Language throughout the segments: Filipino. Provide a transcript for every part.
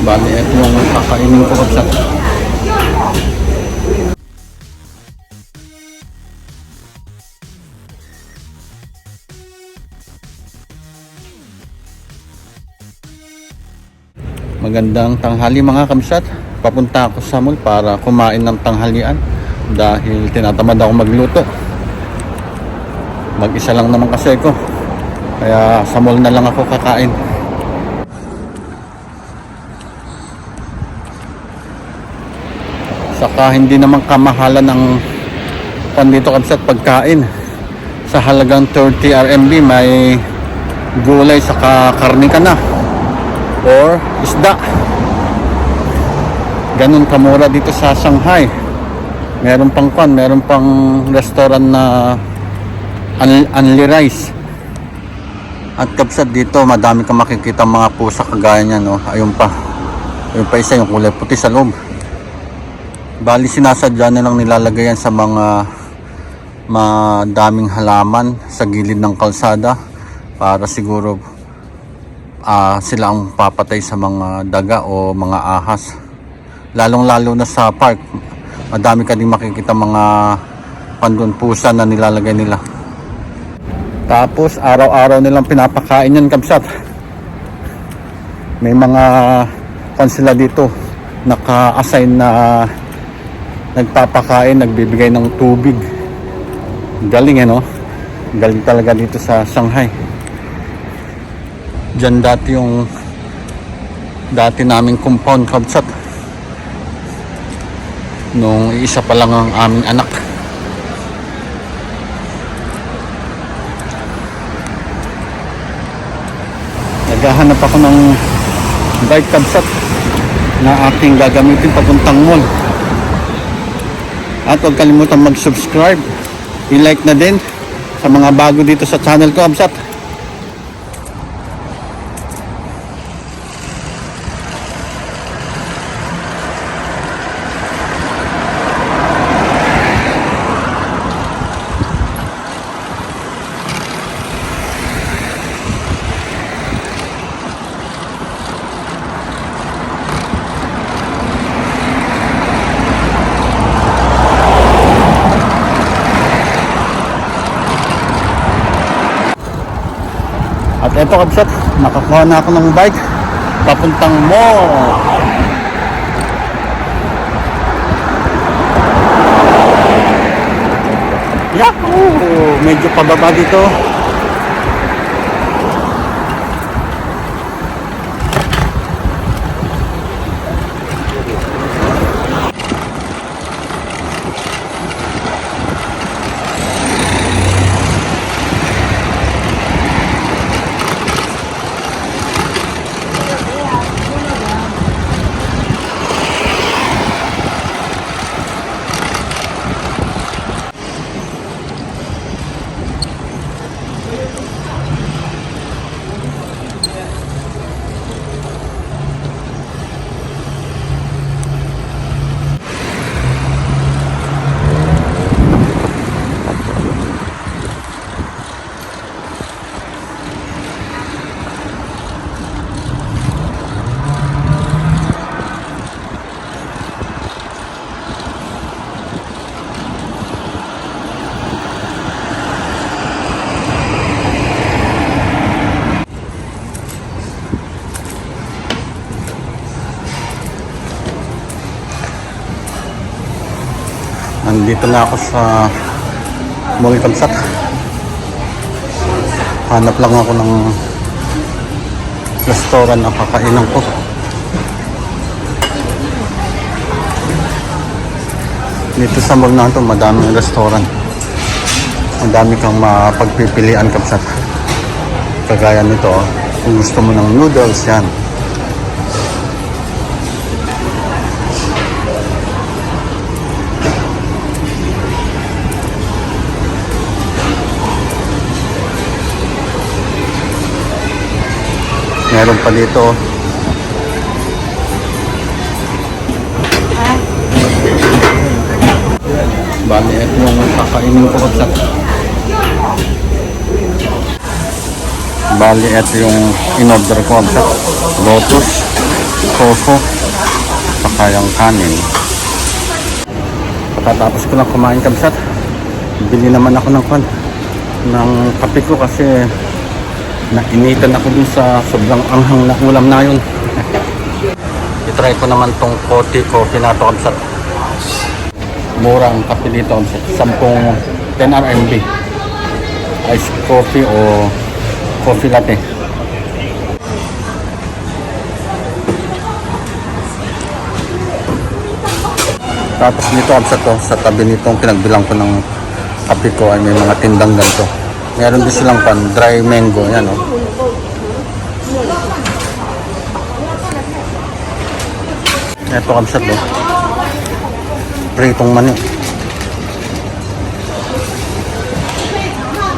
Bali, ito yung kakainin ko kapsat. Magandang tanghali mga kamsat. Papunta ako sa mall para kumain ng tanghalian dahil tinatamad ako magluto. Mag-isa lang naman kasi ako, kaya sa mall na lang ako kakain. Saka hindi naman kamahalan ng dito kamsat pagkain. Sa halagang 30 RMB may gulay saka karne ka na or isda. Ganun kamura dito sa Shanghai. Meron pang restaurant na only rice. At kapsat dito madami kang makikita mga pusa kagaya niya, no? Ayun pa isa yung kulay puti sa loob. Bali sinasadya nilang nilalagay yan sa mga madaming halaman sa gilid ng kalsada para siguro sila ang papatay sa mga daga o mga ahas. Lalong lalo na sa park, madami ka din makikita mga pusa na nilalagay nila. Tapos araw-araw nilang pinapakain yan kapsat. May mga sila dito naka-assign na nagpapakain, nagbibigay ng tubig. Galing no? Galing talaga dito sa Shanghai. Diyan dati naming compound kapsat nung isa pa lang ang aming anak. Naghahanap ako ng bike kapsat na aking gagamitin papuntang mall. At huwag kalimutan mag-subscribe, i-like na din sa mga bago dito sa channel ko kapsat. At eto kapsat, nakakuha na ako ng bike papuntang mall. Yahoo! Medyo pababa dito. Nandito na ako sa mall kapsat. Hanap lang ako ng restaurant na kakainan ko. Dito sa mall na ito madaming restaurant. Madami kang mapagpipilian kapsat. Kagaya nito, kung gusto mo ng noodles, yan. Meron pa dito. Bali, ito yung kakainin ko kapsat. Bali, ito yung in-order ko kapsat. Lotus tofu, saka yung kanin. Pagkatapos ko lang kumain kabsat, bili naman ako ng kape ko kasi nainitan ako dun sa sobrang anghang na ulam na yun. I-try ko naman tong coffee na to kabsat. Mura ang kape dito kabsat, 10 RMB. Ice coffee o coffee latte. Tapos nito kabsat to, sa tabi nitong pinagbilang ko ng kape ko ay may mga tindang ganito. Meron din silang dry mango, yan o. Ito kabsat to, pritong mani.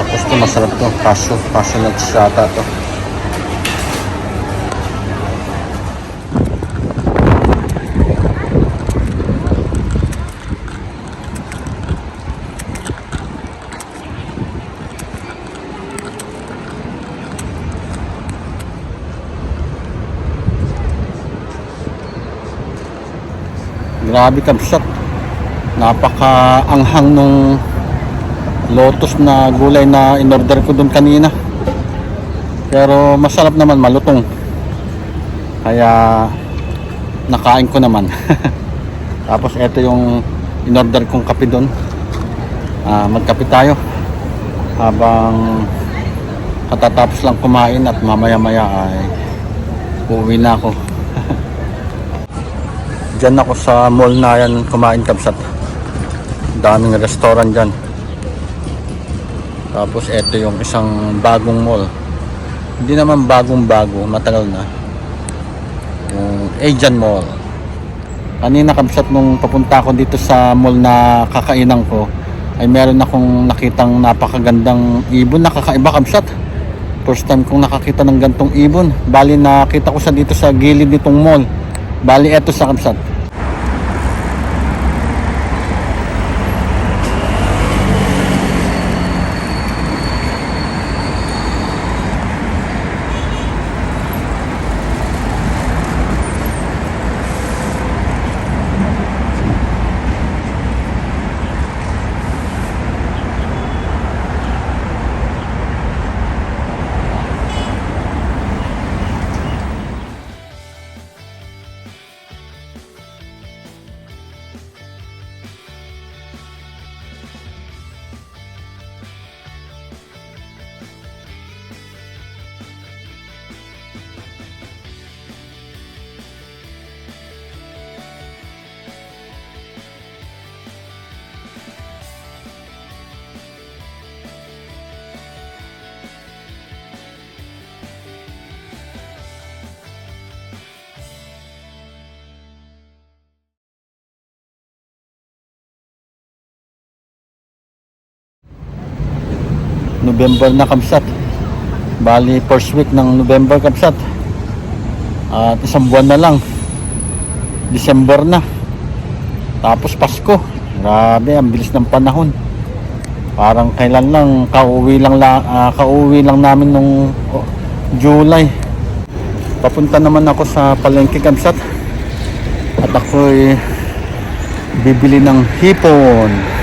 Tapos ito masarap to, cashew nuts yata to. Grabe kabsat, napaka-anghang nung lotus na gulay na in-order ko dun kanina. Pero masarap naman, malutong. Kaya nakain ko naman. Tapos ito yung in-order kong kape dun. Magkape tayo habang katatapos lang kumain at mamaya-maya ay uuwi na ako. Diyan ako sa mall na yan kumain kabsat. Daming restaurant dyan. Tapos ito yung isang bagong mall. Hindi naman bagong-bago, matagal na. Yung Asian Mall. Kanina kabsat nung papunta ako dito sa mall na kakainan ko, ay meron akong nakitang napakagandang ibon na kakaiba kabsat. First time kong nakakita ng gantong ibon. Bali nakita ko sa dito sa gilid nitong mall. Bali eto sa kabsat. November na kabsat. Bali first week ng November kabsat. At isang buwan na lang, December na. Tapos Pasko. Grabe, ang bilis ng panahon. Parang kailan lang kauwi lang namin nung July. Papunta naman ako sa palengke kabsat. At ako'y bibili ng hipon.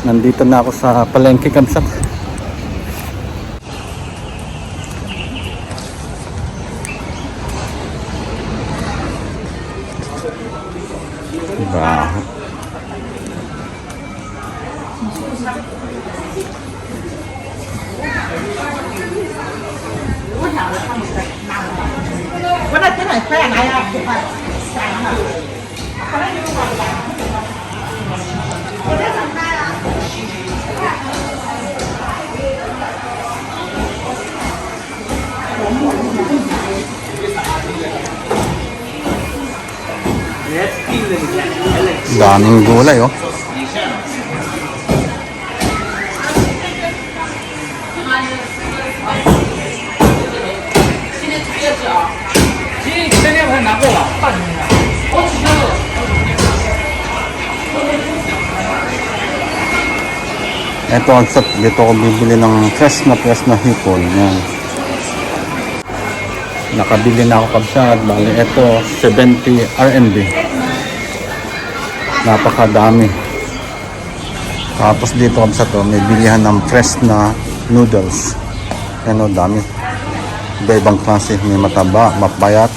Nandito na ako sa palengke kabsat. Diba? Daming gulay oh. Ito ang set. Dito ko bibili ng fresh na hipon. Yan. Nakabili na ako kabsat. Bali, ito 70 RMB. Napakadami. Tapos dito kabsat to, may bilihan ng fresh na noodles. Yan o, dami. Iba-ibang klase. May mataba, mapayat.